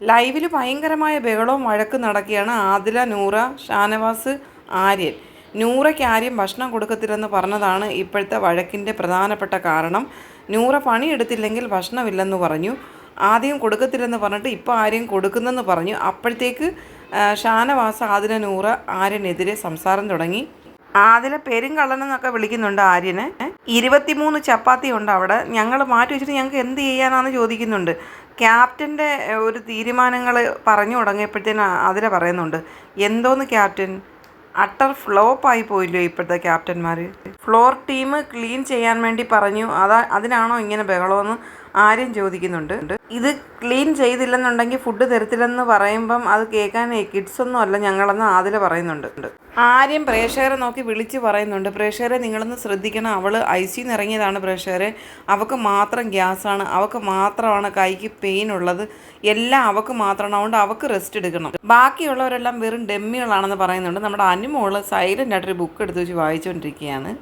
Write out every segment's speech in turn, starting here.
ലൈവിൽ ഭയങ്കരമായ ബഹളവും വഴക്കും നടക്കുകയാണ്. ആദില, നൂറ, ഷാനവാസ്, ആര്യൻ. നൂറയ്ക്ക് ആര്യം ഭക്ഷണം കൊടുക്കത്തില്ലെന്ന് പറഞ്ഞതാണ് ഇപ്പോഴത്തെ വഴക്കിൻ്റെ പ്രധാനപ്പെട്ട കാരണം. നൂറ പണിയെടുത്തില്ലെങ്കിൽ ഭക്ഷണമില്ലെന്ന് പറഞ്ഞു. ആദ്യം കൊടുക്കത്തില്ലെന്ന് പറഞ്ഞിട്ട് ഇപ്പോൾ ആര്യം കൊടുക്കുന്നെന്ന് പറഞ്ഞു. അപ്പോഴത്തേക്ക് ഷാനവാസ്, ആദില, നൂറ ആര്യനെതിരെ സംസാരം തുടങ്ങി. ആദില പെരുങ്കള്ളനെന്നൊക്കെ വിളിക്കുന്നുണ്ട് ആര്യനെ. 23 ചപ്പാത്തി ഉണ്ട് അവിടെ, ഞങ്ങൾ മാറ്റി വെച്ചിട്ട് ഞങ്ങൾക്ക് എന്ത് ചെയ്യാനാണെന്ന് ചോദിക്കുന്നുണ്ട്. ക്യാപ്റ്റൻ്റെ ഒരു തീരുമാനങ്ങൾ പറഞ്ഞു തുടങ്ങിയപ്പോഴത്തേന് അതില പറയുന്നുണ്ട്, എന്തോന്ന് ക്യാപ്റ്റൻ, അട്ടർ ഫ്ലോപ്പായി പോയില്ലോ ഇപ്പോഴത്തെ ക്യാപ്റ്റന്മാർ. ഫ്ലോർ ടീം ക്ലീൻ ചെയ്യാൻ വേണ്ടി പറഞ്ഞു, അതിനാണോ ഇങ്ങനെ ബഹളമെന്ന് ആര്യം ചോദിക്കുന്നുണ്ട്. ഇത് ക്ലീൻ ചെയ്തില്ലെന്നുണ്ടെങ്കിൽ ഫുഡ് തരത്തില്ലെന്ന് പറയുമ്പം അത് കേൾക്കാൻ കിഡ്സൊന്നും അല്ല ഞങ്ങളെന്ന് ആദില പറയുന്നുണ്ട്. ആര്യം പ്രേക്ഷകരെ നോക്കി വിളിച്ച് പറയുന്നുണ്ട്, പ്രേക്ഷകരെ നിങ്ങളൊന്ന് ശ്രദ്ധിക്കണം, അവൾ ICUന്ന് ഇറങ്ങിയതാണ് പ്രേക്ഷകരെ, അവൾക്ക് മാത്രം ഗ്യാസാണ്, അവൾക്ക് മാത്രമാണ് കൈക്ക് പെയിൻ ഉള്ളത്, എല്ലാം അവൾക്ക് മാത്രമാണ്, അതുകൊണ്ട് അവൾക്ക് റെസ്റ്റ് എടുക്കണം, ബാക്കിയുള്ളവരെല്ലാം വെറും ഡെമ്മികളാണെന്ന് പറയുന്നുണ്ട്. നമ്മുടെ അനുമോള് സൈലൻ്റ് ആയിട്ടൊരു ബുക്ക് എടുത്ത് വെച്ച് വായിച്ചുകൊണ്ടിരിക്കുകയാണ്.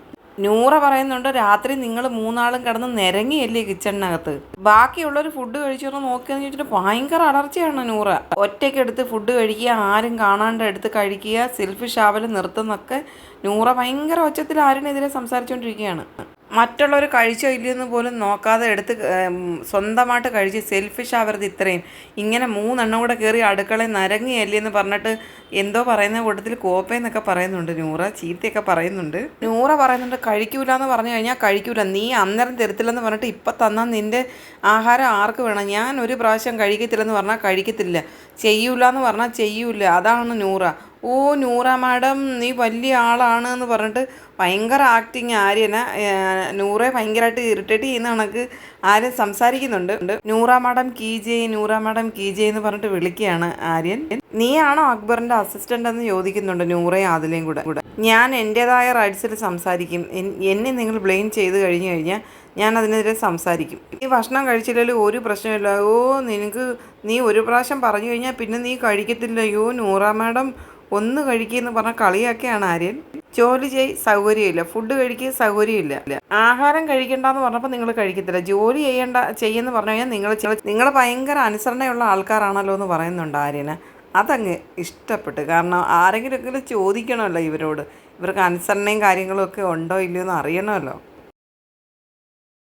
നൂറ പറയുന്നുണ്ട്, രാത്രി നിങ്ങൾ 3 ആളും കിടന്ന് നിരങ്ങിയല്ലേ കിച്ചണിനകത്ത്, ബാക്കിയുള്ളവർ ഫുഡ് കഴിച്ചോന്ന് നോക്കിയെന്ന് ചോദിച്ചിട്ട് ഭയങ്കര അലർച്ചയാണ് നൂറ. ഒറ്റയ്ക്കെടുത്ത് ഫുഡ് കഴിക്കുക, ആരും കാണാണ്ട് എടുത്ത് കഴിക്കുക, സെൽഫിഷ് ആവൽ നിർത്തുന്നൊക്കെ നൂറ ഭയങ്കര ഒച്ചത്തിൽ ആരിനെതിരെ സംസാരിച്ചുകൊണ്ടിരിക്കുകയാണ്. മറ്റുള്ളവർ കഴിച്ചോ ഇല്ലയെന്ന് പോലും നോക്കാതെ എടുത്ത് സ്വന്തമായിട്ട് കഴിച്ച് സെൽഫിഷ് ആവരുത് ഇത്രയും, ഇങ്ങനെ 3 എണ്ണം കൂടെ കയറി അടുക്കളയിൽ നരങ്ങിയല്ലേ എന്ന് പറഞ്ഞിട്ട് എന്തോ പറയുന്ന കൂട്ടത്തിൽ കോപ്പയെന്നൊക്കെ പറയുന്നുണ്ട്. നൂറ ചീത്തയൊക്കെ പറയുന്നുണ്ട്. നൂറ പറയുന്നുണ്ട്, കഴിക്കൂല എന്ന് പറഞ്ഞു കഴിഞ്ഞാൽ കഴിക്കൂല, നീ അന്നേരം തരത്തില്ലെന്ന് പറഞ്ഞിട്ട് ഇപ്പം തന്നാൽ നിൻ്റെ ആഹാരം ആർക്ക് വേണം, ഞാൻ ഒരു പ്രാവശ്യം കഴിക്കത്തില്ലെന്ന് പറഞ്ഞാൽ കഴിക്കത്തില്ല, ചെയ്യൂല എന്ന് പറഞ്ഞാൽ ചെയ്യൂല, അതാണ് നൂറ. ഓ നൂറ മാഡം നീ വലിയ ആളാണ് എന്ന് പറഞ്ഞിട്ട് ഭയങ്കര ആക്ടിങ് ആര്യനെ. നൂറെ ഭയങ്കരമായിട്ട് ഇറിറ്റേറ്റ് ചെയ്യുന്ന കണക്ക് ആര്യൻ സംസാരിക്കുന്നുണ്ട്. നൂറ മാഡം കീജയ്, നൂറ മാഡം കീജയ് എന്ന് പറഞ്ഞിട്ട് വിളിക്കുകയാണ് ആര്യൻ. നീയാണോ അക്ബറിൻ്റെ അസിസ്റ്റൻ്റ് എന്ന് ചോദിക്കുന്നുണ്ട് നൂറയും ആദിലയും കൂടെ. ഞാൻ എൻ്റേതായ റൈറ്റ്സിൽ സംസാരിക്കും, എന്നെ നിങ്ങൾ ബ്ലെയിം ചെയ്ത് കഴിഞ്ഞാൽ ഞാൻ അതിനെതിരെ സംസാരിക്കും. ഈ ഭക്ഷണം കഴിച്ചില്ലെങ്കിൽ ഒരു പ്രശ്നമില്ല, നീ ഒരു പ്രാവശ്യം പറഞ്ഞു കഴിഞ്ഞാൽ പിന്നെ നീ കഴിക്കത്തില്ല, നൂറ മാഡം ഒന്ന് കഴിക്കുമെന്ന് പറഞ്ഞാൽ കളിയാക്കിയാണ് ആര്യൻ. ജോലി സൗകര്യമില്ല, ഫുഡ് കഴിക്കുക സൗകര്യമില്ല, ആഹാരം കഴിക്കണ്ടെന്ന് പറഞ്ഞപ്പോൾ നിങ്ങൾ കഴിക്കത്തില്ല, ജോലി ചെയ്യുമെന്ന് പറഞ്ഞു കഴിഞ്ഞാൽ നിങ്ങൾ ഭയങ്കര അനുസരണയുള്ള ആൾക്കാരാണല്ലോ എന്ന് പറയുന്നുണ്ട് ആര്യന്. അതങ്ങ് ഇഷ്ടപ്പെട്ടു, കാരണം ആരെങ്കിലുമൊക്കെ ചോദിക്കണമല്ലോ ഇവരോട്, ഇവർക്ക് അനുസരണയും കാര്യങ്ങളും ഒക്കെ ഉണ്ടോ ഇല്ലയോ എന്ന് അറിയണമല്ലോ.